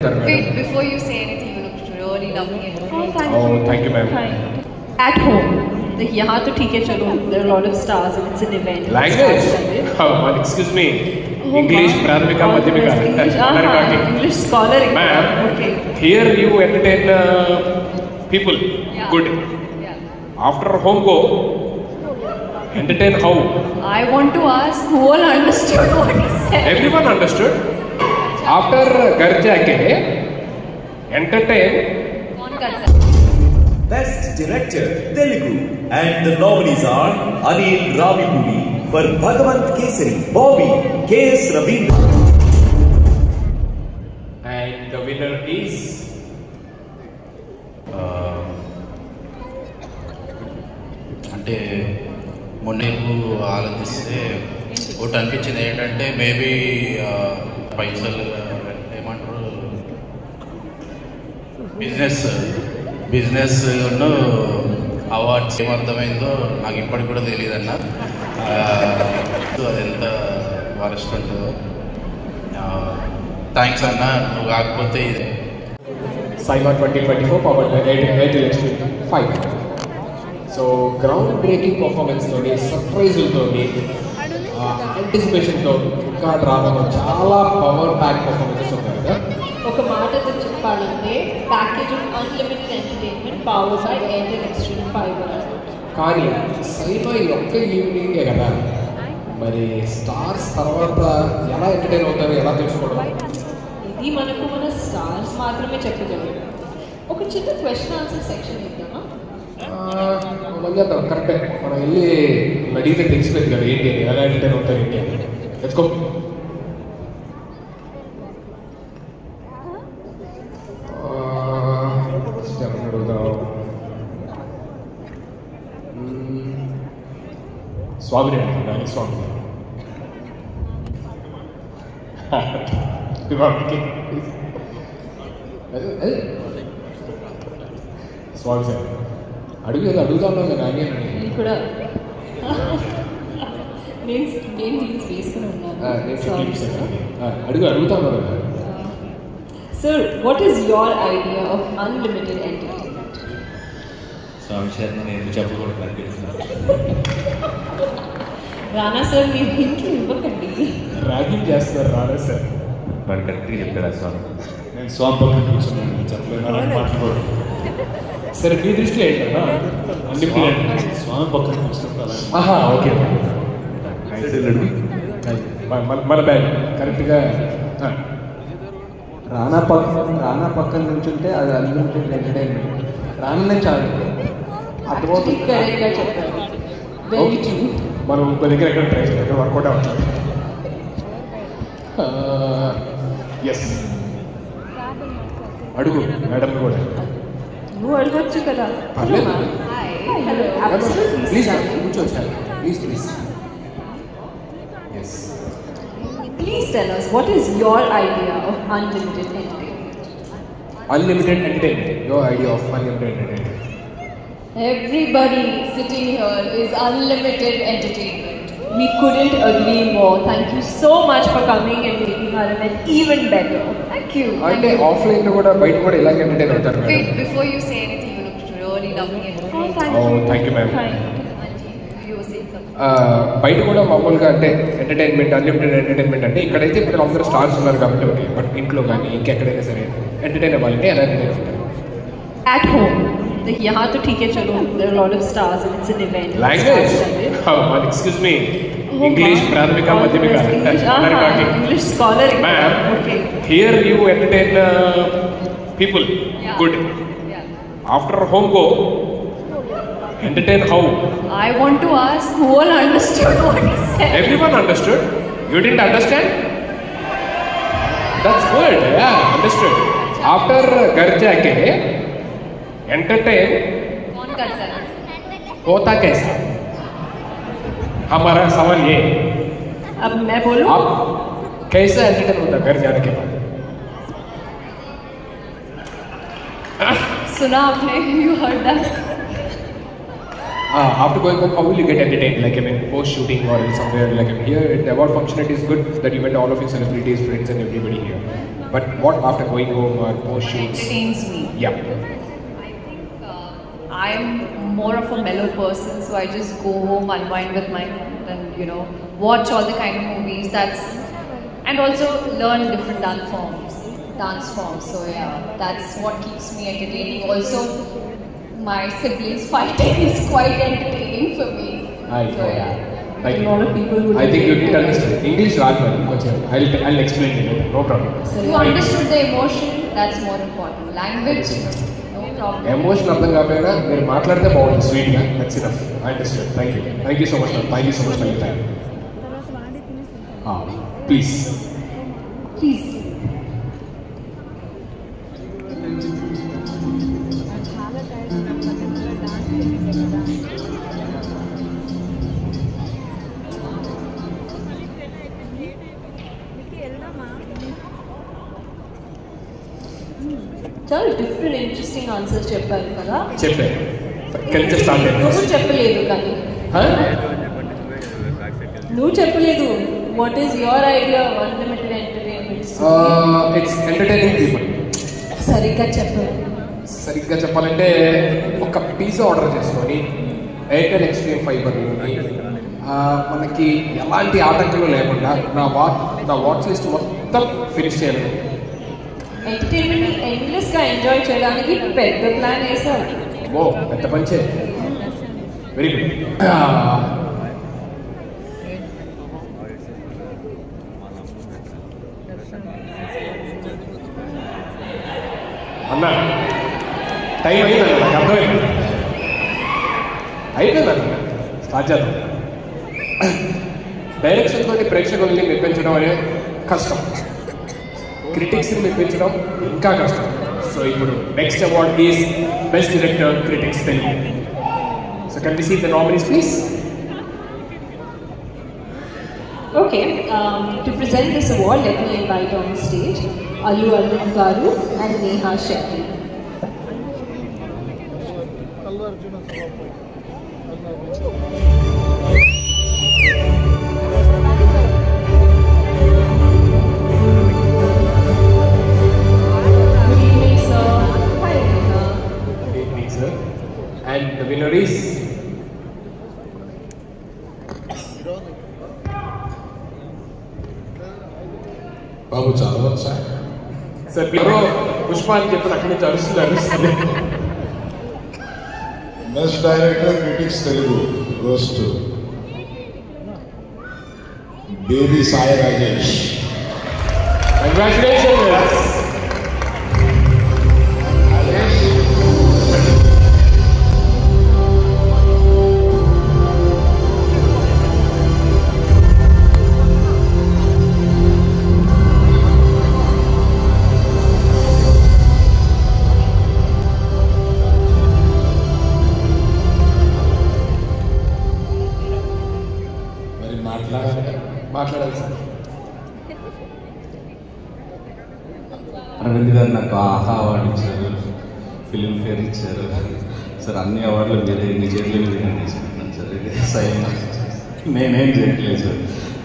ఉంటారు Wait, madam. before you say anything, you look really lovely. Thank you ma'am. At home, like यहाँ तो ठीक है चलो, there are a lot of stars and it's an event. Language? Excuse me. English ప్రాథమిక మాధ్యమిక. English scholar. Ma'am, Okay. here you entertain people. Yeah. Good. Yeah. After home go, entertain how? I want to ask who all understood what he said. Everyone understood. After घर जाके entertain. कौन करता है? Best Director Telugu and the nominees are Anil Ravipudi for Bhagavant Kesari, Bobby K.S. Ravindra. And the winner is అంటే మొన్నేపు ఆలోచిస్తే ఒకటి అనిపించింది ఏంటంటే మేబీ పైసలు ఏమంటారు బిజినెస్ అవార్డ్స్ ఏమర్థమైందో నాకు ఇప్పటికి కూడా తెలియదు అన్న. అది ఎంత వరస్ట్ ఉంటుందో. థ్యాంక్స్ అన్న, నువ్వు కాకపోతే ఇదే. SIMA 2024 powered by Airtel Xtreme 5. So ground breaking పర్ఫార్మెన్స్తోని సర్ప్రైజులతోని యాంటిసిపేషన్తో ఇంకా డ్రామాలో చాలా పవర్ ప్యాక్ పర్ఫార్మెన్సెస్ ఉన్నాయి కదా. ఒక మాటతో చెప్పాలంటే package of unlimited entertainment powered by Airtel extreme fibre. కానీ సైమా ఈ ఒక్క ఈవినింగే కదా, మరి స్టార్స్ తర్వాత ఎలా ఎంటర్టైన్ అవుతారో ఎలా తెలుసుకోవడం? ఇది మనకు మన స్టార్స్ మాత్రమే చెప్పగలరు. ఒక చిన్న క్వశ్చన్ ఆన్సర్ సెక్షన్ ఇద్దామా? చేద్దాం, కరెక్టే. మనం వెళ్ళి అడిగితే తెలిసిపోయింది కదా ఏంటి అని, ఎలా ఎంటర్టైన్ అవుతారు ఏంటి అని. తెచ్చుకో. స్వామిని అంటున్నాను, స్వామి స్వామి సార్ అడుగుతాను కదా అని కూడా నేను హీల్స్ వేసుకుని ఉన్నాను. అడుగుతాను కదా. Sir, what is your idea of unlimited entertainment? స్వామి శర్మ నేను చెప్పకూడదు అనిపిస్తున్నాను. రానా సార్ మీరు హింట్లు ఇవ్వకండి. ర్యాగింగ్ చేస్తారు రానా సార్. వాడు కరెక్ట్గా చెప్తారా స్వామి? నేను స్వామి పక్కన కూర్చున్నాను, చెప్పలేదు మాట్లాడు. సరే మీ దృష్టిలో ఏంటన్నా అన్లిమిటెడ్? స్వామి పక్కన కూర్చుంటారా? ఓకే. మన బ్యాగ్ కరెక్ట్గా రానా పక్కన నుంచుంటే అది అన్లిమిటెడ్ ఎంటర్టైన్మెంట్. రాననే చాలు అర్థమవుతుంది. కరెక్ట్గా చెప్పారు. Very true. మనం ఇంకో దగ్గర ఎక్కడ ట్రై చేయాలి, వర్కౌట్ అవుతుంది. ఎస్, అడుగు మేడం కూడా. నువ్వు అడగొచ్చు కదా. పర్లేదు. ప్లీజ్ కూర్చోవచ్చు. Please yes, Please tell us, what is your idea of unlimited entertainment? unlimited entertainment. Your idea of unlimited entertainment. Everybody sitting here is unlimited entertainment. We couldn't agree more. Thank you so much for coming and making our event even better. Thank you. అంటే ఆఫ్లైన్లో కూడా బయట కూడా ఇలాగే entertain అవుతారు madam. Wait, before you say anything, you look really lovely. Thank you ma'am. You were saying something. బయట కూడా మామూలుగా అంటే ఎంటర్టైన్మెంట్, అన్లిమిటెడ్ ఎంటర్టైన్మెంట్ అంటే ఇక్కడైతే ఇప్పుడు అందరూ స్టార్స్ ఉన్నారు కాబట్టి ఓకే, బట్ ఇంట్లో కానీ ఇంకెక్కడైనా సరే ఎంటర్టైన్ అవ్వాలంటే ఎలా ఎంటర్టైన్ అవుతారు? At home, like यहाँ तो ठीक है चलो, there are a lot of stars and it's an event. Language? Excuse me. English ప్రాథమిక మాధ్యమిక. English scholar. Ma'am, Okay. here you entertain people. Yeah. Good. Yeah. After home go, entertain how? I want to ask who all understood what he said. Everyone understood. You didn't understand? That's good. Yeah, understood. After घर जाके entertain कौन करता है? होता कैसा? हमारा सवाल ये, अब मैं बोलूं? आप कैसे एंटरटेन होता घर जाने के बाद? सुना आपने? You heard that? After going home, how will you get entertained? Like, I mean, post-shooting or somewhere, like, here, the award function, it is good that you met all of your celebrities, friends and everybody here. But what after going home or post shoots? Entertains me. Yeah. I think I'm more of a mellow person, so I just go home, unwind with my friend, and watch all the kind of movies. And also learn different dance forms. So yeah, that's what keeps me entertaining. Also, my siblings fighting is quite entertaining for me. So yeah. Like, a lot of people would. I think you did understand. English రాదు కొంచెం. I'll explain it later. No problem. So you understood the emotion. That's more important. Language, no problem. Emotion అర్థం కాకపోయినా మీరు మాట్లాడితే బాగుంటుంది స్వీట్గా. That's enough. I understood. Thank you. Thank you so much, man. Thank you so much for your time. Please. చాలా different interesting answers చెప్పారు కదా. చెప్పాను. నువ్వు చెప్పలేదు కానీ. నువ్వు చెప్పలేదు. What is your idea of unlimited entertainment? It's entertaining people. సరిగ్గా చెప్పాలంటే ఒక పిజ్జా ఆర్డర్ చేసుకొని ఎయిర్టెల్ ఎక్స్ట్రీమ్ ఫైబర్ మనకి ఎలాంటి ఆటంకాలు లేకుండా నా వాచ్ లిస్ట్ మొత్తం ఫినిష్ చేయాలి. ఎంటర్టైన్మెంట్ ఎండ్లెస్గా ఎంజాయ్ చేయడానికి పెద్ద ప్లాన్ వేసారు. ఓ పెద్ద పంచే. Very good. అన్నా టైం అయిందన్న, నాకు అర్థమైంది. అయిపోయిందన్న, స్టార్ట్ చేద్దాం. డైరెక్షన్తో ప్రేక్షకుల్ని మెప్పించడం అనేది కష్టం, క్రిటిక్స్ని మెప్పించడం ఇంకా కష్టం. సో ఇప్పుడు next award is best director critics Telugu. So can we see the nominees please? Okay, to present this award, let me invite on stage Allu Arjun Garu and Neha Shetty. Good evening, sir. Hi, Neha. Good evening, sir. And the winner is బాబు చదవచ్చా? Sir ఎవరో పుష్ప అని చెప్పిన అక్కడి నుంచి అరుస్తుంది. Best director critics Telugu goes to baby Sai Rajesh. Congratulations. మాట్లాడాలి sir. Aravind garu నాకు ఆహా అవార్డు ఇచ్చారు, ఫిలింఫేర్ ఇచ్చారు సార్. అన్ని అవార్డులు మీరే ఎన్ని చేతులు తీసుకుంటున్నాను సార్. ఇది సైన్ నేనేం చేయట్లేదు సార్.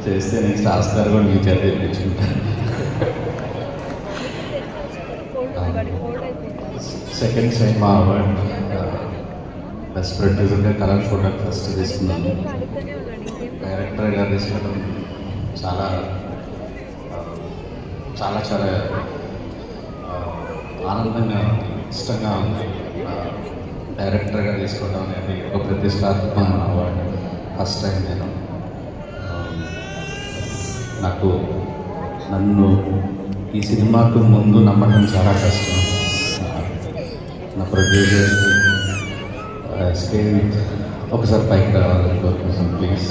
చేస్తే నేను స్టార్స్ గారు కూడా మీ చేత తెప్పించుకుంటాను. సెకండ్ సినిమా అవార్డ్ బెస్ట్ ప్రొడ్యూసర్గా కలర్ ఫోటో ఫస్ట్ తీసుకున్నాను. డైరెక్టర్గా తీసుకోవడం చాలా చాలా చాలా ఆనందంగా ఇష్టంగా ఉంది. డైరెక్టర్గా తీసుకోవడం అనేది ఒక ప్రతిష్టాత్మక అవార్డు. ఫస్ట్ టైం నేను నన్ను ఈ సినిమాకు ముందు నమ్మడం చాలా కష్టం. నా ప్రొడ్యూసర్ స్టేజ్ ఒకసారి పైకి రావాలని కోరుకుంటున్నాను ప్లీజ్.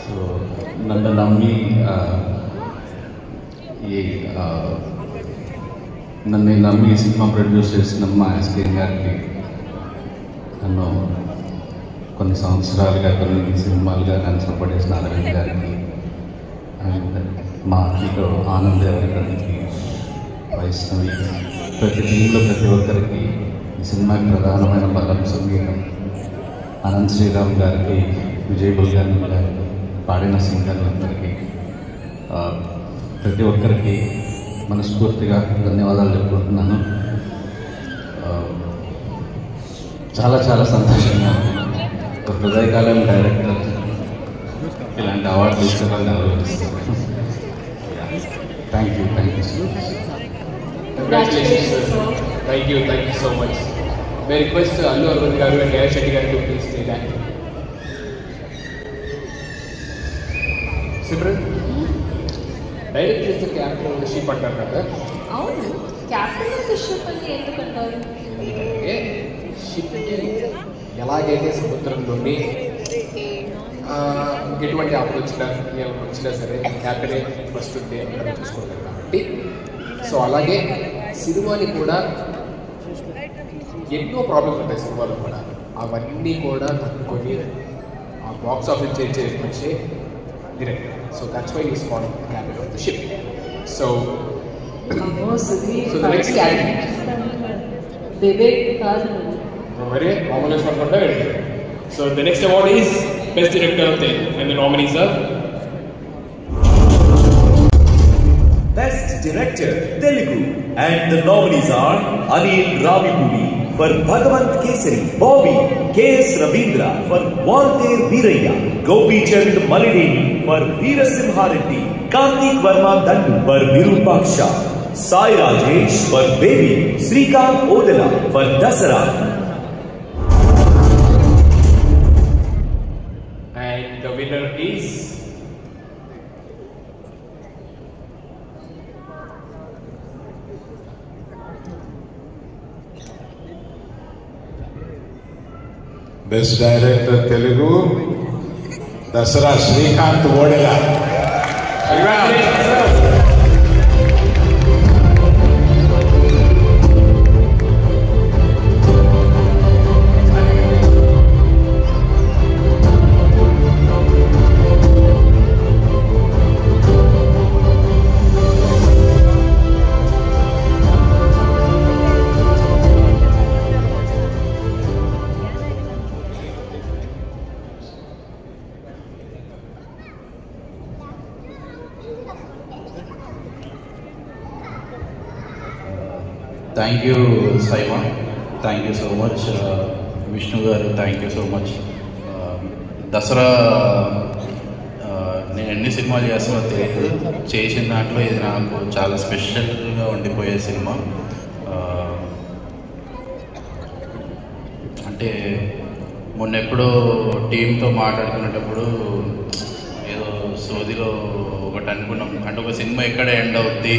సో నన్ను నమ్మి ఈ సినిమా ప్రొడ్యూస్ చేసిన మా ఎస్కేఎన్ గారికి, నన్ను కొన్ని సంవత్సరాలుగా కొన్ని సినిమాలుగా నన్ను సపోర్ట్ చేసిన అరవింద్ గారికి, అండ్ మా హీరో ఆనంద్ గారికి, వైష్ణవి ప్రతి టీంలో ప్రతి ఒక్కరికి ఈ సినిమాకి ప్రధానమైన బలం సంగీతం. అనంత్ శ్రీరామ్ గారికి, విజయ్ బుల్గాని గారికి, పాడిన సింగర్లందరికీ ప్రతి ఒక్కరికి మనస్ఫూర్తిగా ధన్యవాదాలు చెప్పుకుంటున్నాను. చాలా చాలా సంతోషంగా ఒక హృదయకాలం డైరెక్టర్ ఇలాంటి అవార్డు తీసుకోవాలని ఆలోచిస్తున్నాను. Thank you so much. Congratulations, sir. Thank you so much. May I request Allu Arvind garu and Jaya Shetty garu to please stay back. Simran, direct చేస్తే క్యాప్టెన్ ఆఫ్ ద షిప్ అంటారు కదా. అవును, captain of the ship అని ఎందుకంటారు? అంటే షిప్కి ఎలాగైతే సముద్రం నుండి ఎటువంటి ఆపద వచ్చినా సరే క్యాప్టెనే ఫస్ట్ ఉంటే అందరూ చూసుకుంటారు కాబట్టి, సో అలాగే సినిమాని కూడా ఎన్నో ప్రాబ్లమ్స్ ఉంటాయి సినిమాలో కూడా, అవన్నీ కూడా తట్టుకొని ఆ బాక్స్ ఆఫీస్ చేసి director. So that's why is called captain of the ship. So the next character Vivek కాదు మరి మామూలు అనుకుంటా వెళ్ళి. So the next award is best director of Telugu and the nominees are Best Director Telugu and the nominees are Anil Ravipudi for Bhagavant Kesari, Bobby K.S. Ravindra for Walter Veerayya, Gopi Chand Malideni for Veerasimha Reddy, Karthik Verma Dandu for Virupaksha, Sai Rajesh for Baby, Srikanth Odela for Dasara. and the winner is best director Telugu Dasara Srikanth Odela. congratulations, sir. Thank you SIIMA, thank you so much. Vishnu garu thank you so much. Dasara నేను ఎన్ని సినిమాలు చేస్తానో తెలియదు, చేసిన దాంట్లో ఇది నాకు చాలా స్పెషల్గా ఉండిపోయే సినిమా. అంటే మొన్న ఎప్పుడో టీంతో మాట్లాడుకునేటప్పుడు ఏదో సోదిలో ఒకటి అనుకున్నాం, అంటే ఒక సినిమా ఎక్కడ ఎండ్ అవుద్ది,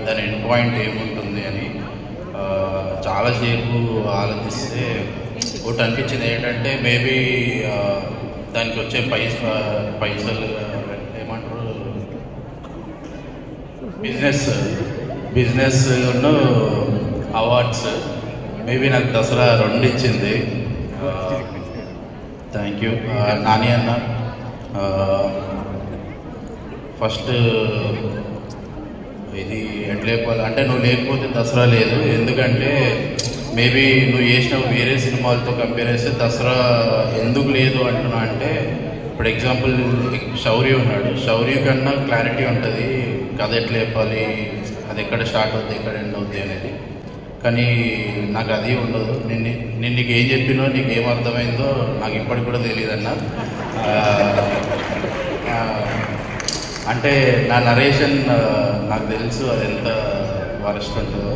దాని ఎండ్ పాయింట్ ఏముంటుంది అని చాలాసేపు ఆలోచిస్తే ఒకటి అనిపించింది ఏంటంటే మేబీ దానికి వచ్చే పైసలు ఏమంటారు బిజినెస్ అవార్డ్స్ మేబీ నాకు దసరా 2 ఇచ్చింది. థ్యాంక్ యూ నాని అన్న. ఫస్ట్ ఇది ఎట్లా చెప్పాలి అంటే నువ్వు లేకపోతే దసరా లేదు, ఎందుకంటే మేబీ నువ్వు చేసిన వేరే సినిమాలతో కంపేర్ చేస్తే దసరా ఎందుకు లేదు అంటున్నా అంటే, ఇప్పుడు ఎగ్జాంపుల్ శౌర్య ఉన్నాడు, శౌర్య కన్నా క్లారిటీ ఉంటుంది కథ ఎట్లా చెప్పాలి, అది ఎక్కడ స్టార్ట్ అవుతుంది ఎక్కడ ఎండ్ అవుతుంది అనేది. కానీ నాకు అది ఉండదు. నేను నీకు ఏం చెప్పినో నీకు ఏం అర్థమైందో నాకు ఇప్పటికి కూడా తెలియదన్న. అంటే నా నరేషన్ నాకు తెలుసు అది ఎంత వరస్ట్ ఉంటుందో.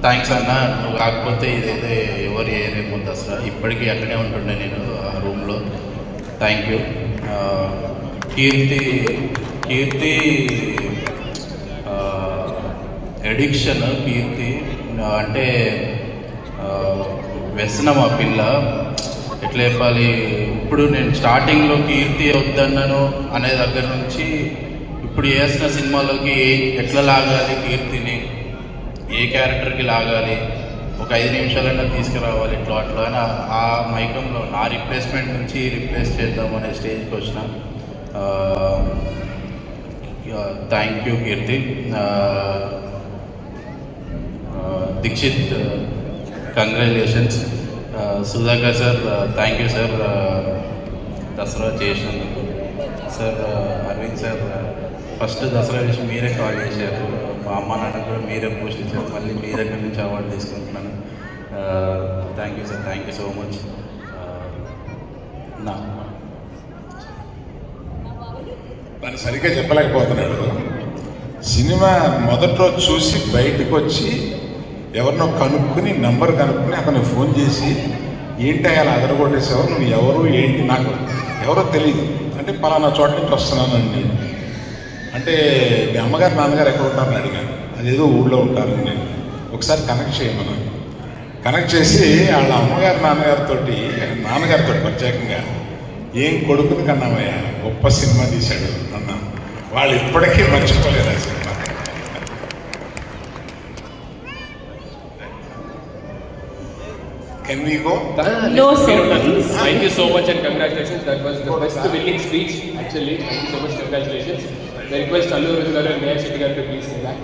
థ్యాంక్స్ అన్న, నువ్వు కాకపోతే ఇదైతే ఎవరు ఏరేమో దసరా ఇప్పటికీ అక్కడే ఉంటుండే నేను ఆ రూమ్లో. Thank you. కీర్తి ఎడిక్షన్ కీర్తి అంటే వ్యసనం ఆ పిల్ల, ఎట్లా చెప్పాలి. ఇప్పుడు నేను స్టార్టింగ్లో కీర్తి వద్దన్నాను అనే దగ్గర నుంచి ఇప్పుడు చేసిన సినిమాలోకి ఎట్లా లాగాలి కీర్తిని, ఏ క్యారెక్టర్కి లాగాలి, ఒక 5 నిమిషాలైనా తీసుకురావాలి, ఇట్లా అట్లా అని ఆ మైకంలో నా రిప్లేస్మెంట్ నుంచి రిప్లేస్ చేద్దామనే స్టేజ్కి వచ్చిన. Thank you Keerthy. Dikshit congratulations. Sudhakar sir thank you sir Dasara చేసినందుకు. Sir Aravind sir first Dasara విషయం మీరే కాల్ చేశారు, మా అమ్మ నాన్న కూడా మీరే పోస్ట్ ఇచ్చారు, మళ్ళీ మీ దగ్గర నుంచి అవార్డు తీసుకుంటున్నాను. Thank you sir, thank you so much. నా తను సరిగ్గా చెప్పలేకపోతున్నాడు. సినిమా మొదటి రోజు చూసి బయటకు వచ్చి ఎవరినో కనుక్కుని నంబర్ కనుక్కుని అతనికి ఫోన్ చేసి ఏంటి అలా అదరగొట్టేసావు, నువ్వు ఎవరు ఏంటి నాకు ఎవరో తెలియదు అంటే పలానా చోట నుంచి వస్తున్నానండి అంటే మీ అమ్మగారు నాన్నగారు ఎక్కడ ఉంటారని అడిగాను. అదేదో ఊళ్ళో ఉంటారని నేను ఒకసారి కనెక్ట్ చేయమన్నాను. కనెక్ట్ చేసి వాళ్ళ అమ్మగారు నాన్నగారితో ప్రత్యేకంగా ఏం కొడుకుని కన్నామయ్యా గొప్ప సినిమా తీశాడు అన్నా. వాళ్ళు ఇప్పటికీ మర్చిపోలేదు ఆ cinema. Can we go? No, sir. Thank you so much and congratulations. That was the best winning speech actually. Thank you so much, congratulations. The request Allu Arjun garu and Neha Shetty garu to please say that.